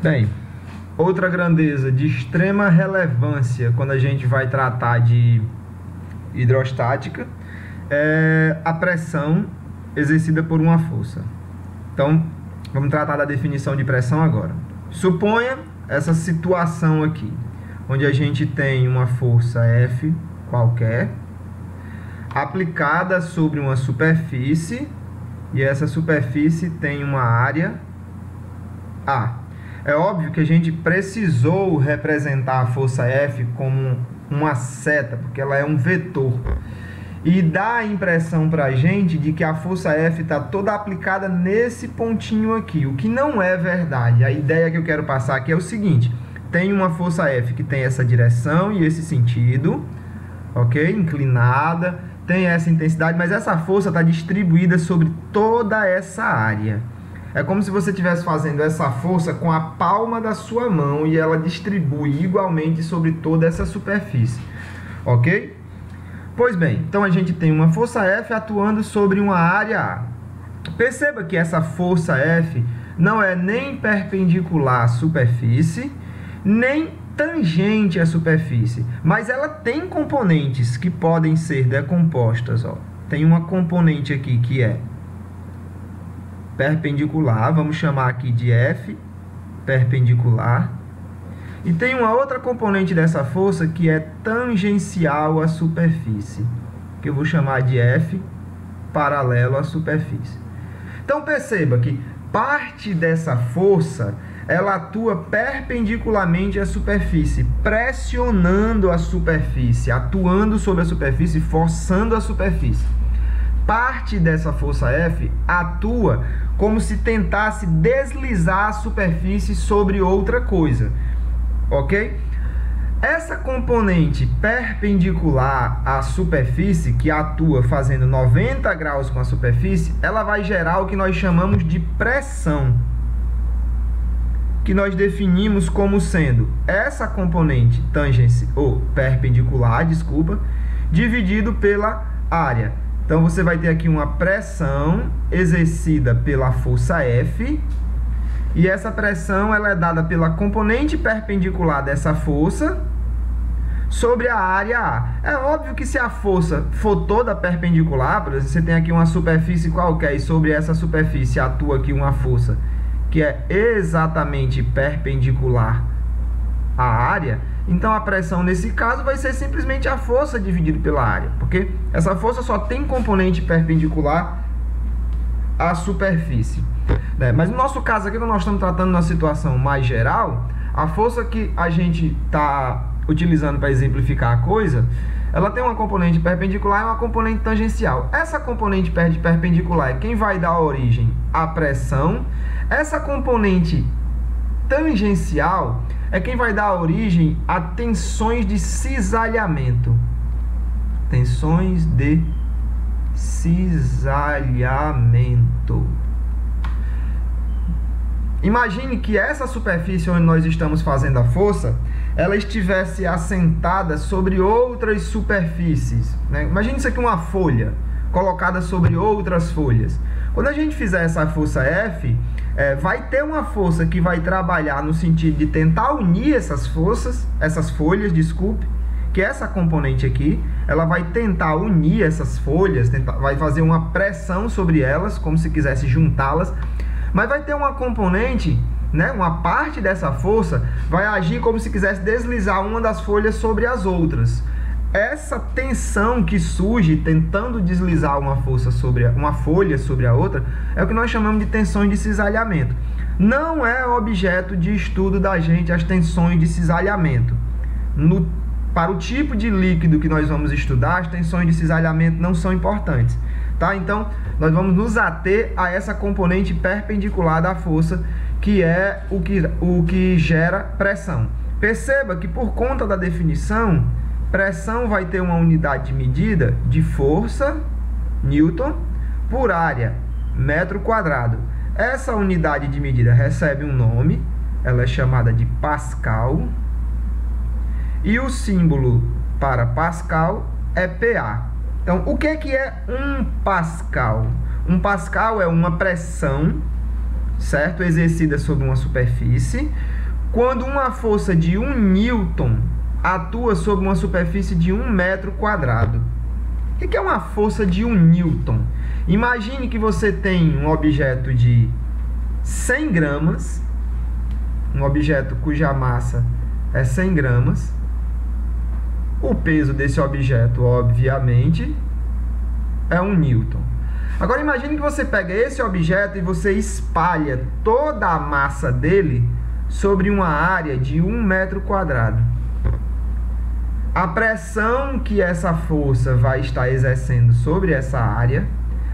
Bem, outra grandeza de extrema relevância quando a gente vai tratar de hidrostática é a pressão exercida por uma força. Então, vamos tratar da definição de pressão agora. Suponha essa situação aqui, onde a gente tem uma força F qualquer aplicada sobre uma superfície e essa superfície tem uma área A. É óbvio que a gente precisou representar a força F como uma seta, porque ela é um vetor. E dá a impressão para a gente de que a força F está toda aplicada nesse pontinho aqui, o que não é verdade. A ideia que eu quero passar aqui é o seguinte: tem uma força F que tem essa direção e esse sentido, ok? Inclinada, tem essa intensidade, mas essa força está distribuída sobre toda essa área. É como se você estivesse fazendo essa força com a palma da sua mão e ela distribui igualmente sobre toda essa superfície, ok? Pois bem, então a gente tem uma força F atuando sobre uma área A. Perceba que essa força F não é nem perpendicular à superfície, nem tangente à superfície, mas ela tem componentes que podem ser decompostas. Ó. Tem uma componente aqui que é perpendicular, vamos chamar aqui de F perpendicular. E tem uma outra componente dessa força que é tangencial à superfície, que eu vou chamar de F paralelo à superfície. Então perceba que parte dessa força ela atua perpendicularmente à superfície, pressionando a superfície, atuando sobre a superfície, forçando a superfície. Parte dessa força F atua como se tentasse deslizar a superfície sobre outra coisa. Ok? Essa componente perpendicular à superfície, que atua fazendo 90 graus com a superfície, ela vai gerar o que nós chamamos de pressão, que nós definimos como sendo essa componente perpendicular, dividido pela área. Então, você vai ter aqui uma pressão exercida pela força F, e essa pressão ela é dada pela componente perpendicular dessa força sobre a área A. É óbvio que se a força for toda perpendicular, por exemplo, você tem aqui uma superfície qualquer e sobre essa superfície atua aqui uma força que é exatamente perpendicular à área, então a pressão nesse caso vai ser simplesmente a força dividida pela área, porque essa força só tem componente perpendicular à superfície. Mas no nosso caso aqui, quando nós estamos tratando de uma situação mais geral, a força que a gente está utilizando para exemplificar a coisa, ela tem uma componente perpendicular e uma componente tangencial. Essa componente perpendicular é quem vai dar origem à pressão. Essa componente tangencial é quem vai dar origem a tensões de cisalhamento. Tensões de cisalhamento. Imagine que essa superfície onde nós estamos fazendo a força, ela estivesse assentada sobre outras superfícies, né? Imagine isso aqui, uma folha colocada sobre outras folhas. Quando a gente fizer essa força F, vai ter uma força que vai trabalhar no sentido de tentar unir essas folhas, que é essa componente aqui, ela vai tentar unir essas folhas, vai fazer uma pressão sobre elas, como se quisesse juntá-las. Mas vai ter uma componente, né, uma parte dessa força vai agir como se quisesse deslizar uma das folhas sobre as outras. Essa tensão que surge tentando deslizar uma folha sobre a outra é o que nós chamamos de tensões de cisalhamento. Não é objeto de estudo da gente as tensões de cisalhamento. Para o tipo de líquido que nós vamos estudar, as tensões de cisalhamento não são importantes. Tá? Então, nós vamos nos ater a essa componente perpendicular da força, que é o que gera pressão. Perceba que, por conta da definição, pressão vai ter uma unidade de medida de força, Newton, por área, metro quadrado. Essa unidade de medida recebe um nome, ela é chamada de Pascal, e o símbolo para Pascal é PA. Então, o que é um Pascal? Um Pascal é uma pressão certo? Exercida sobre uma superfície, quando uma força de 1 newton atua sobre uma superfície de 1 metro quadrado. O que é uma força de 1 newton? Imagine que você tem um objeto de 100 gramas, um objeto cuja massa é 100 gramas. O peso desse objeto, obviamente, é 1 newton. Agora imagine que você pega esse objeto e você espalha toda a massa dele sobre uma área de 1 metro quadrado. A pressão que essa força vai estar exercendo sobre essa área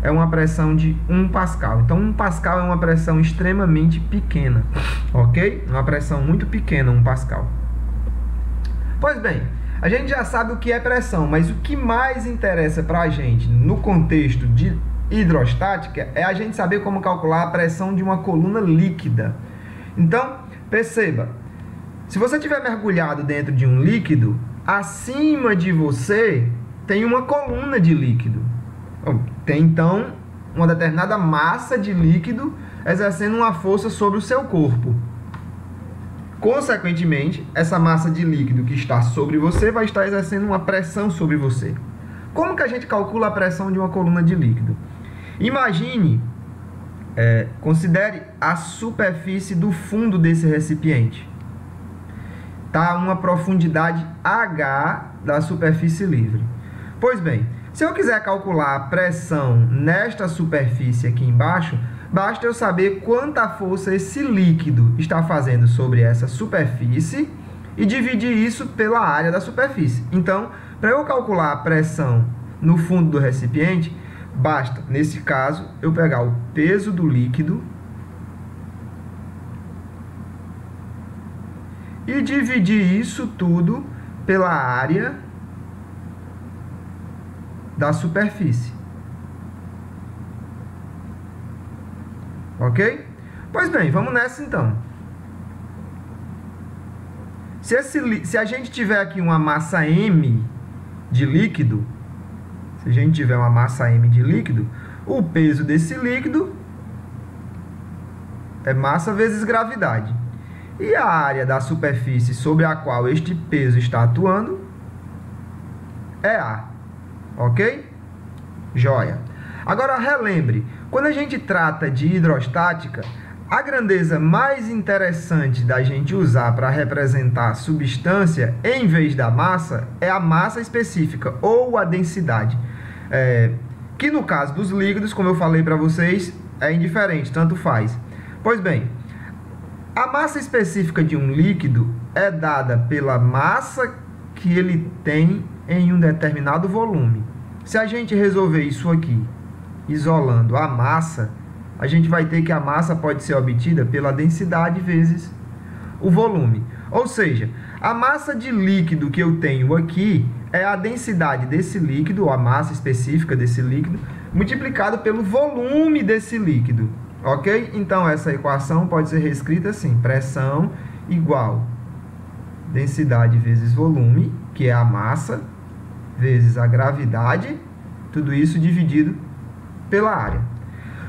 é uma pressão de 1 pascal. Então, 1 pascal é uma pressão extremamente pequena, ok? Uma pressão muito pequena, 1 pascal. Pois bem, a gente já sabe o que é pressão, mas o que mais interessa para a gente no contexto de hidrostática é a gente saber como calcular a pressão de uma coluna líquida. Então, perceba, se você estiver mergulhado dentro de um líquido, acima de você tem uma coluna de líquido. Tem, então, uma determinada massa de líquido exercendo uma força sobre o seu corpo. Consequentemente, essa massa de líquido que está sobre você vai estar exercendo uma pressão sobre você. Como que a gente calcula a pressão de uma coluna de líquido? Imagine, considere a superfície do fundo desse recipiente. Está a uma profundidade H da superfície livre. Pois bem, se eu quiser calcular a pressão nesta superfície aqui embaixo, basta eu saber quanta força esse líquido está fazendo sobre essa superfície e dividir isso pela área da superfície. Então, para eu calcular a pressão no fundo do recipiente, basta, nesse caso, eu pegar o peso do líquido e dividir isso tudo pela área da superfície. Ok? Pois bem, vamos nessa então. Se a gente tiver aqui uma massa M de líquido, se a gente tiver uma massa M de líquido, o peso desse líquido é massa vezes gravidade. E a área da superfície sobre a qual este peso está atuando é A. Ok? Joia. Agora relembre, quando a gente trata de hidrostática, a grandeza mais interessante da gente usar para representar a substância em vez da massa é a massa específica ou a densidade. Que no caso dos líquidos, como eu falei para vocês, é indiferente, tanto faz. Pois bem, a massa específica de um líquido é dada pela massa que ele tem em um determinado volume. Se a gente resolver isso aqui, isolando a massa, a gente vai ter que a massa pode ser obtida pela densidade vezes o volume. Ou seja, a massa de líquido que eu tenho aqui é a densidade desse líquido, ou a massa específica desse líquido, multiplicado pelo volume desse líquido. Ok? Então, essa equação pode ser reescrita assim: pressão igual densidade vezes volume, que é a massa, vezes a gravidade, tudo isso dividido pela área.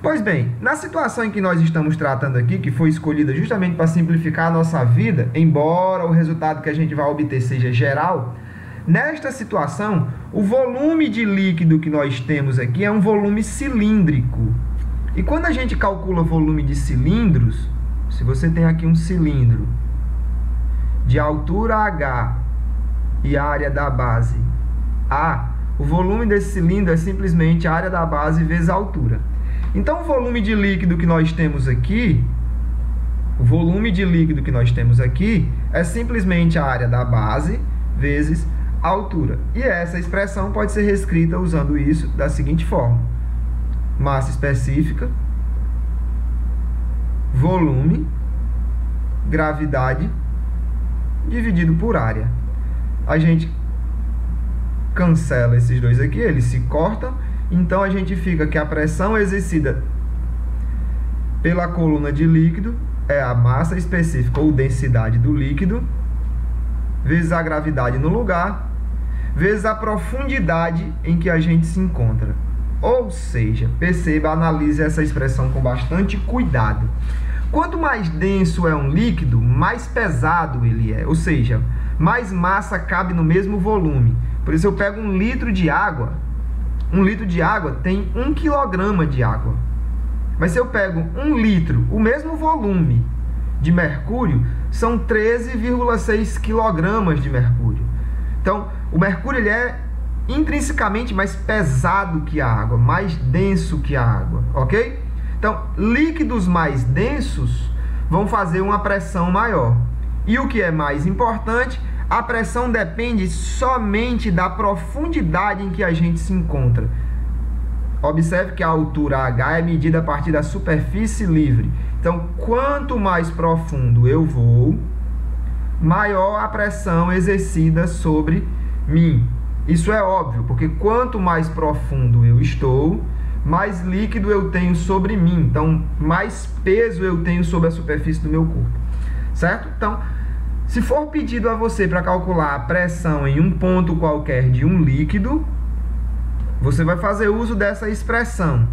Pois bem, na situação em que nós estamos tratando aqui, que foi escolhida justamente para simplificar a nossa vida, embora o resultado que a gente vai obter seja geral, nesta situação, o volume de líquido que nós temos aqui é um volume cilíndrico. E quando a gente calcula volume de cilindros, se você tem aqui um cilindro de altura H e a área da base A, o volume desse cilindro é simplesmente a área da base vezes a altura. Então, o volume de líquido que nós temos aqui, é simplesmente a área da base vezes a altura. E essa expressão pode ser reescrita usando isso da seguinte forma: massa específica, volume, gravidade, dividido por área. A gente cancela esses dois aqui, eles se cortam, então a gente fica que a pressão exercida pela coluna de líquido é a massa específica ou densidade do líquido, vezes a gravidade no lugar, vezes a profundidade em que a gente se encontra. Ou seja, perceba, analise essa expressão com bastante cuidado. Quanto mais denso é um líquido, mais pesado ele é. Ou seja, mais massa cabe no mesmo volume. Por isso eu pego 1 litro de água. 1 litro de água tem 1 quilograma de água. Mas se eu pego 1 litro, o mesmo volume de mercúrio, são 13,6 quilogramas de mercúrio. Então, o mercúrio ele é intrinsecamente mais pesado que a água, mais denso que a água, ok? Então, líquidos mais densos vão fazer uma pressão maior. E o que é mais importante, a pressão depende somente da profundidade em que a gente se encontra. Observe que a altura H é medida a partir da superfície livre. Então, quanto mais profundo eu vou, maior a pressão exercida sobre mim. Isso é óbvio, porque quanto mais profundo eu estou, mais líquido eu tenho sobre mim. Então, mais peso eu tenho sobre a superfície do meu corpo. Certo? Então, se for pedido a você para calcular a pressão em um ponto qualquer de um líquido, você vai fazer uso dessa expressão.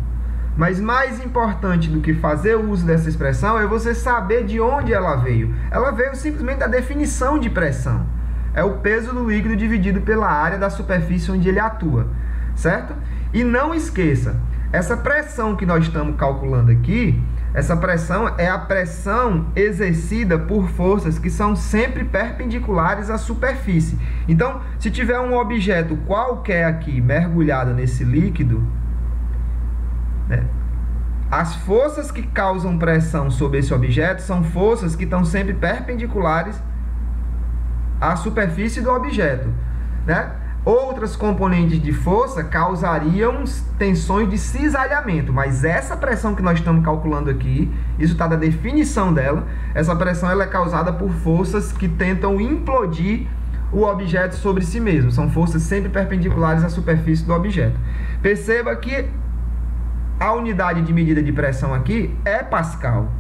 Mas mais importante do que fazer o uso dessa expressão é você saber de onde ela veio. Ela veio simplesmente da definição de pressão. É o peso do líquido dividido pela área da superfície onde ele atua, certo? E não esqueça, essa pressão que nós estamos calculando aqui, essa pressão é a pressão exercida por forças que são sempre perpendiculares à superfície. Então, se tiver um objeto qualquer aqui mergulhado nesse líquido, né, as forças que causam pressão sobre esse objeto são forças que estão sempre perpendiculares à superfície do objeto, né? Outras componentes de força causariam tensões de cisalhamento, mas essa pressão que nós estamos calculando aqui, isso está da definição dela, essa pressão ela é causada por forças que tentam implodir o objeto sobre si mesmo, são forças sempre perpendiculares à superfície do objeto. Perceba que a unidade de medida de pressão aqui é Pascal.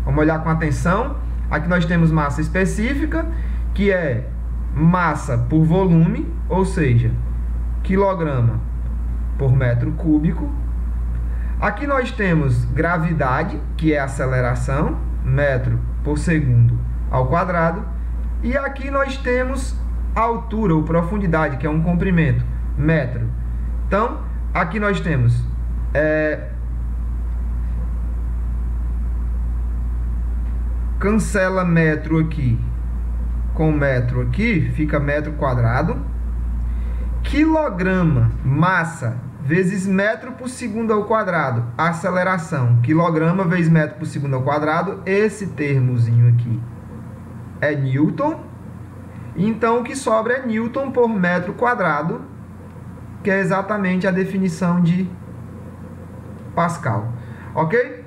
Vamos olhar com atenção, aqui nós temos massa específica, que é massa por volume, ou seja, quilograma por metro cúbico. Aqui nós temos gravidade, que é aceleração, metro por segundo ao quadrado. E aqui nós temos altura ou profundidade, que é um comprimento, metro. Então, aqui nós temos cancela metro aqui com metro aqui, fica metro quadrado. Quilograma, massa, vezes metro por segundo ao quadrado, aceleração, quilograma vezes metro por segundo ao quadrado, esse termozinho aqui é Newton. Então, o que sobra é Newton por metro quadrado, que é exatamente a definição de Pascal. Ok?